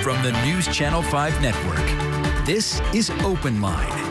from the News Channel 5 network. This is OpenLine.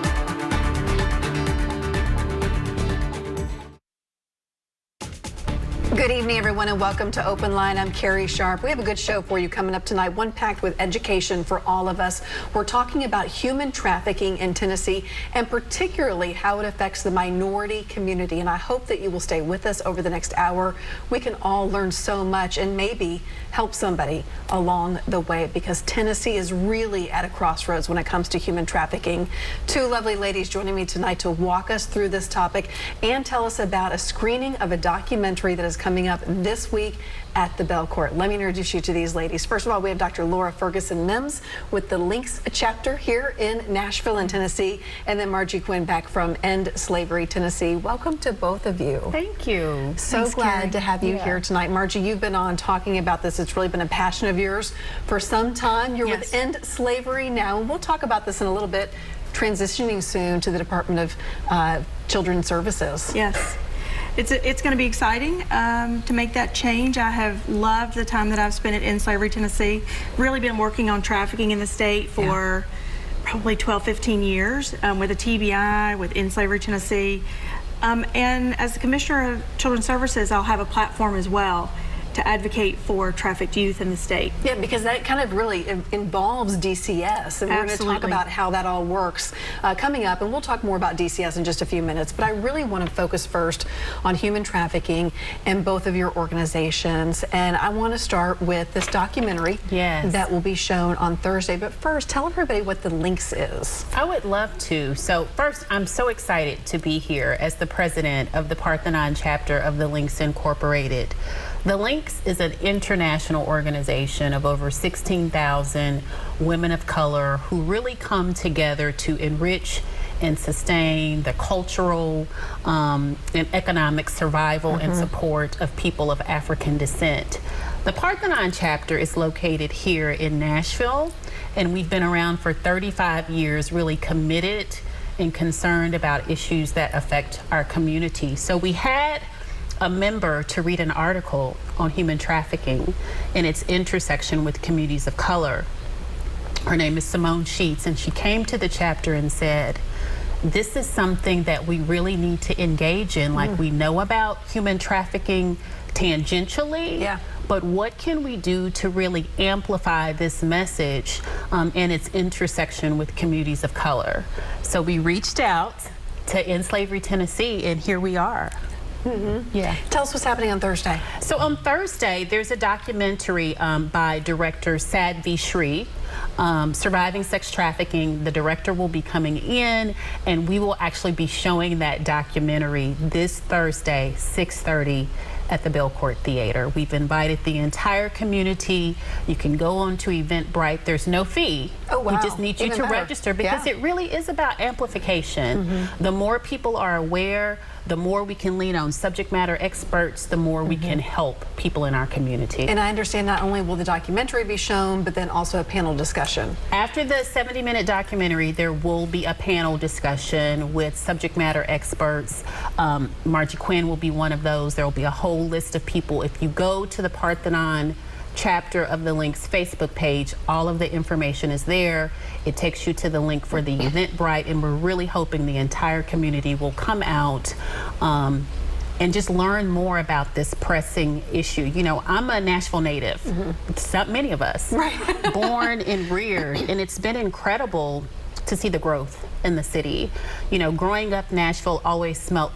Good evening, everyone, and welcome to OpenLine. I'm Carrie Sharp. We have a good show for you coming up tonight, one packed with education for all of us. We're talking about human trafficking in Tennessee and particularly how it affects the minority community. And I hope that you will stay with us over the next hour. We can all learn so much and maybe help somebody along the way, because Tennessee is really at a crossroads when it comes to human trafficking. Two lovely ladies joining me tonight to walk us through this topic and tell us about a screening of a documentary that is coming up this week at the Bell Court. Let me introduce you to these ladies. First of all, we have Dr. Laura-Ferguson Mimms with the Lynx chapter here in Nashville and Tennessee, and then Margie Quin back from End Slavery Tennessee. Welcome to both of you. Thank you. So Thanks, glad Carrie. to have you here tonight. Margie, you've been on talking about this. It's really been a passion of yours for some time. You're with End Slavery now, and we'll talk about this in a little bit, transitioning soon to the Department of Children's Services. Yes. It's going to be exciting to make that change. I have loved the time that I've spent at End Slavery Tennessee. Really been working on trafficking in the state for probably 12, 15 years with a TBI, with End Slavery Tennessee. And as the Commissioner of Children's Services, I'll have a platform as well to advocate for trafficked youth in the state. Yeah, because that kind of really involves DCS, and we're going to talk about how that all works coming up, and we'll talk more about DCS in just a few minutes. But I really want to focus first on human trafficking and both of your organizations, and I want to start with this documentary that will be shown on Thursday. But first, tell everybody what the Lynx is. I would love to. So first, I'm so excited to be here as the president of the Parthenon Chapter of the Lynx Incorporated. The Lynx is an international organization of over 16,000 women of color who really come together to enrich and sustain the cultural and economic survival and support of people of African descent. The Parthenon Chapter is located here in Nashville, and we've been around for 35 years, really committed and concerned about issues that affect our community. So we had a member to read an article on human trafficking and its intersection with communities of color. Her name is Simone Sheets, and she came to the chapter and said, this is something that we really need to engage in. Like, we know about human trafficking tangentially, but what can we do to really amplify this message and its intersection with communities of color? So we reached out to End Slavery Tennessee, and here we are. Tell us what's happening on Thursday. So on Thursday, there's a documentary by director Sadvi Shri, Surviving Sex Trafficking. The director will be coming in, and we will actually be showing that documentary this Thursday, 6:30. At the Bell Court Theater. We've invited the entire community. You can go on to Eventbrite. There's no fee. Oh, wow. We just need you to register, because it really is about amplification. The more people are aware, the more we can lean on subject matter experts, the more we can help people in our community. And I understand not only will the documentary be shown, but then also a panel discussion. After the 70-minute documentary, there will be a panel discussion with subject matter experts. Margie Quin will be one of those. There will be a whole list of people. If you go to the Parthenon Chapter of the Lynx Facebook page, all of the information is there. It takes you to the link for the Eventbrite, and we're really hoping the entire community will come out and just learn more about this pressing issue. You know, I'm a Nashville native, many of us, born and reared, and it's been incredible to see the growth in the city. You know, growing up, Nashville always felt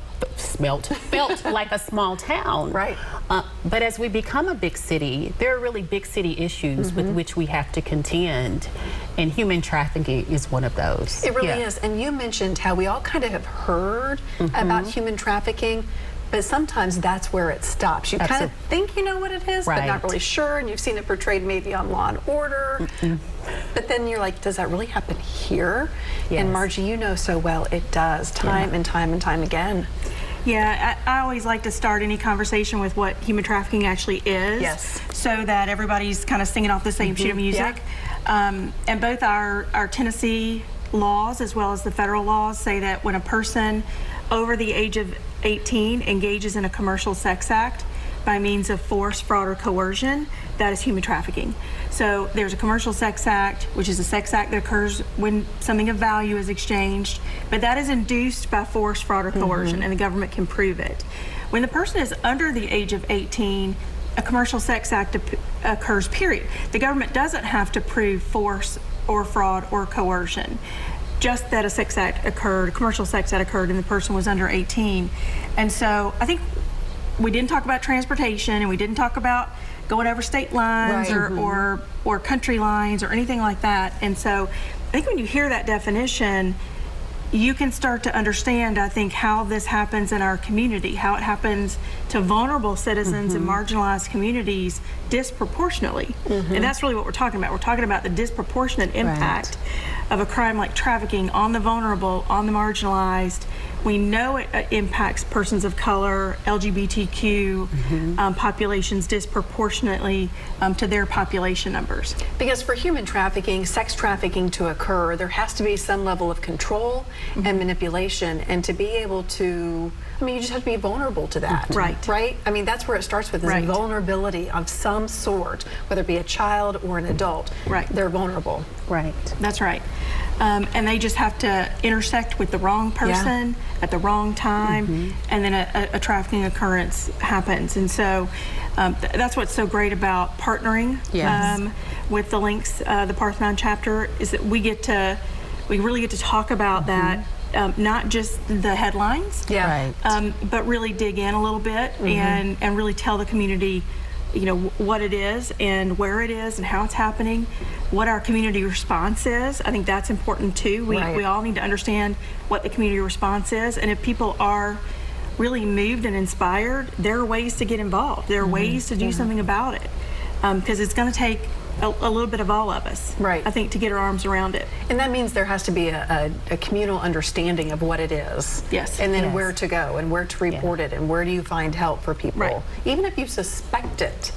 like a small town. But as we become a big city, there are really big city issues with which we have to contend, and human trafficking is one of those. It really is. And you mentioned how we all kind of have heard about human trafficking, but sometimes that's where it stops. You kind of think you know what it is, but not really sure, and you've seen it portrayed maybe on Law and Order. But then you're like, does that really happen here? And Margie, you know so well it does, time and time and time again. Yeah, I always like to start any conversation with what human trafficking actually is, so that everybody's kind of singing off the same sheet of music. And both our Tennessee laws as well as the federal laws say that when a person over the age of 18 engages in a commercial sex act by means of force, fraud, or coercion, that is human trafficking. So there's a commercial sex act, which is a sex act that occurs when something of value is exchanged, but that is induced by force, fraud, or coercion, and the government can prove it. When the person is under the age of 18, a commercial sex act occurs, period. The government doesn't have to prove force or fraud or coercion, just that a sex act occurred, a commercial sex act occurred, and the person was under 18. And so I think we didn't talk about transportation, and we didn't talk about going over state lines or country lines or anything like that. And so I think when you hear that definition, you can start to understand, I think, how this happens in our community, how it happens to vulnerable citizens in marginalized communities disproportionately. And that's really what we're talking about. We're talking about the disproportionate impact of a crime like trafficking on the vulnerable, on the marginalized. We know it impacts persons of color, LGBTQ populations disproportionately to their population numbers. Because for human trafficking, sex trafficking to occur, there has to be some level of control and manipulation, and to be able to, I mean, you just have to be vulnerable to that. Right? I mean, that's where it starts with, is vulnerability of some sort, whether it be a child or an adult. They're vulnerable. That's right. And they just have to intersect with the wrong person at the wrong time, and then a trafficking occurrence happens. And so that's what's so great about partnering with the Lynx, the Parthenon Chapter, is that we really get to talk about that, not just the headlines, but really dig in a little bit and really tell the community, you know, what it is and where it is and how it's happening, what our community response is. I think that's important too. We all need to understand what the community response is, and if people are really moved and inspired, there are ways to get involved. There are ways to do something about it, because it's going to take a little bit of all of us, I think, to get our arms around it. And that means there has to be a communal understanding of what it is. And then where to go and where to report it, and where do you find help for people. Even if you suspect it,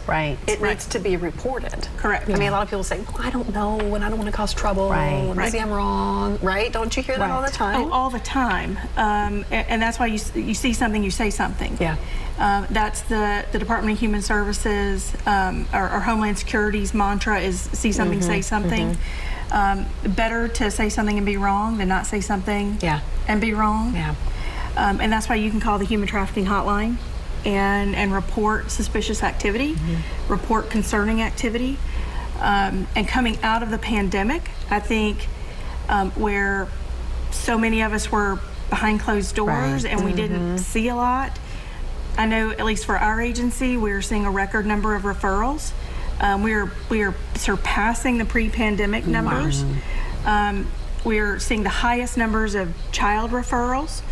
it needs to be reported. Correct. I mean, a lot of people say, well, I don't know, and I don't want to cause trouble, maybe I'm wrong, Don't you hear that all the time? Oh, all the time. And that's why you see something, you say something. That's the Department of Human Services, or Homeland Security's mantra is see something, say something. Better to say something and be wrong than not say something and be wrong. And that's why you can call the Human Trafficking Hotline and report suspicious activity, report concerning activity. And coming out of the pandemic, I think where so many of us were behind closed doors and we didn't see a lot, I know, at least for our agency, we're seeing a record number of referrals. We are surpassing the pre-pandemic numbers. We are seeing the highest numbers of child referrals.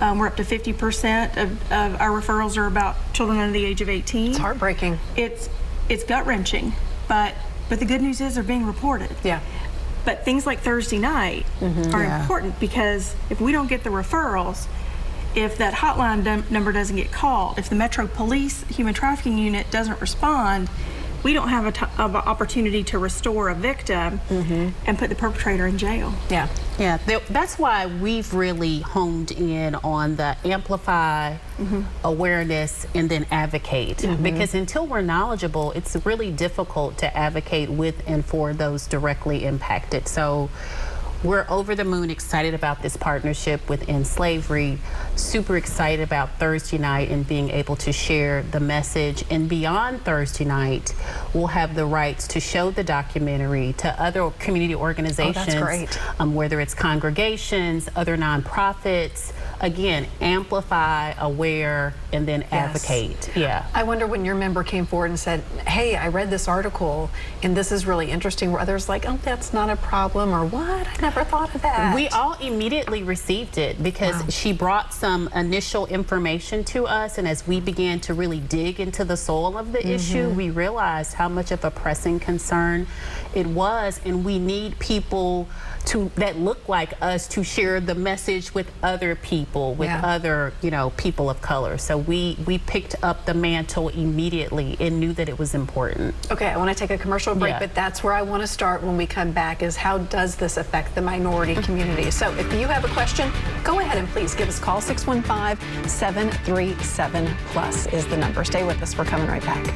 We're up to 50% of our referrals are about children under the age of 18. It's heartbreaking. It's gut-wrenching, but the good news is they're being reported. But things like Thursday night are important, because if we don't get the referrals, if that hotline number doesn't get called, if the Metro Police Human Trafficking Unit doesn't respond, we don't have an opportunity to restore a victim and put the perpetrator in jail. That's why we've really honed in on the amplify, awareness, and then advocate. Because until we're knowledgeable, it's really difficult to advocate with and for those directly impacted. So we're over the moon excited about this partnership with End Slavery, super excited about Thursday night and being able to share the message. And beyond Thursday night, we'll have the rights to show the documentary to other community organizations, whether it's congregations, other nonprofits. Again, amplify, aware, and then advocate. I wonder when your member came forward and said, hey, I read this article and this is really interesting, where others like, oh, that's not a problem, or what? I never thought of that. We all immediately received it, because she brought some initial information to us, and as we began to really dig into the soul of the issue, we realized how much of a pressing concern it was, and we need people that look like us to share the message with other people, with other, people of color. So we picked up the mantle immediately and knew that it was important. Okay, I want to take a commercial break, but that's where I want to start when we come back, is how does this affect the minority community? So if you have a question, go ahead and please give us a call. 615-737-PLUS is the number. Stay with us. We're coming right back.